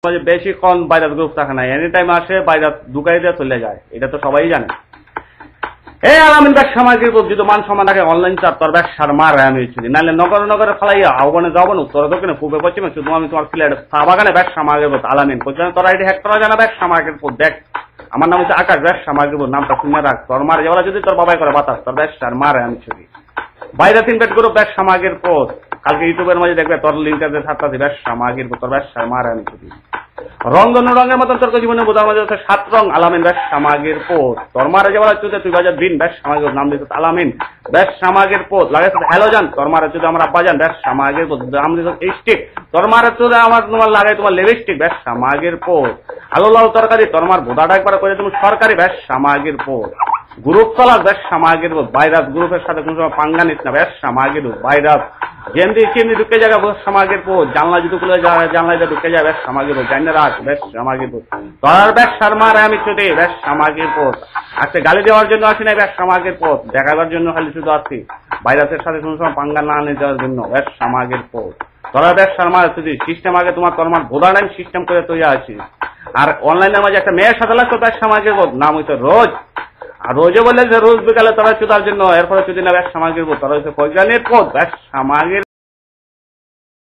বেশিক্ষণ virus group থাকে না, এনি টাইম আসে ভাইরাস ঢুকাই দিয়ে চলে যায়, এটা তো সবাই জানে। এই আলামিন ব্যবসা সামাজিক যদি মান সম্মান থাকে অনলাইন চাপ তোর ব্যবসার মার আমি চুরি নাহলে নগরে নগরে ফালাইয়া আহ্বানে যাবো না তোর দোকানে পূবে পশ্চিমে শুধু আমি তোমার সিলেট চা বাগানে ব্যবসা মাগের বোধ আলামিন কোথায় তোর আইডি হ্যাক করা যায় না ব্যবসা মাগের পর দেখ আমার নাম হচ্ছে আকাশ ব্যবসা মাগের বোধ নামটা শুনে রাখ তোর মার যাওয়া যদি তোর বাবাই করে বাতাস তোর ব্যবসার মারে আমি চুরি বাইরে তিন পেট গ্রুপ ব্যবসা মাগের পর কালকে ইউটিউবের মাঝে দেখবে তোর লিঙ্ক আছে সাতটা ব্যবসা মাগের পর তোর ব্যবসার মারে আমি চুরি রঙ রঙের মতন তোর জীবনে বোঝার মাঝে হচ্ছে 7 রং আলামিন ব্যাস সামাগের পোত তোর মারা যাওয়ার চুতে তুই বাজার দিন ব্যাস সামাগের নাম দিত আলামিন ব্যাস সামাগের পোত লাগে হ্যালোজান তোর মারা চুতে আমার আব্বাজান ব্যাস সামাগের পোত নাম দিত স্টিক তোর মারা চুতে আমার তোমার লাগে তোমার লিপস্টিক ব্যাস সামাগের পোত আলু লাল তরকারি তোর মার বোধাটা একবার করে তুমি সরকারি ব্যাস সামাগের পোত গ্রুপ চলার ব্যাস সামাগের পোত ভাইরাস গ্রুপের সাথে কোনো সময় পাঙ্গা নিস না ব্যাস সামাগের ভাইরাস যেমনি সেমনি ঢুকে যাবে সামাগের পোত জানলা যদি খুলে যায় জানলায় ঢুকে যায় ব্যাস সামাগের পোত জানি রাখ ব্যাস সামাগের পোত তোর ব্যাস সারমার আমি ছুটে ব্যাস সামাগের পোত আজকে গালি দেওয়ার জন্য আসি না ব্যাস সামাগের পোত দেখাবার জন্য খালি শুধু আসছি ভাইরাসের সাথে কোনো সময় পাঙ্গা না নিয়ে যাওয়ার জন্য ব্যাস সামাগের পোত তোরা ব্যাস সারমার ছুটি সিস্টেম আগে তোমার তোর মার ভোদার টাইম সিস্টেম করে তৈরি আছিস আর অনলাইনের মাঝে একটা মেয়ের সাথে লাগতো ব্যাস সামাগের পোত নাম হইতো রোজ আর রোজে বললে যে রোজ বিকালে তোরা চুদার জন্য এরপরে যদি না ব্যাস সামাগের পোত তোরা হচ্ছে পৈজানের পোত ব্যাস সামাগের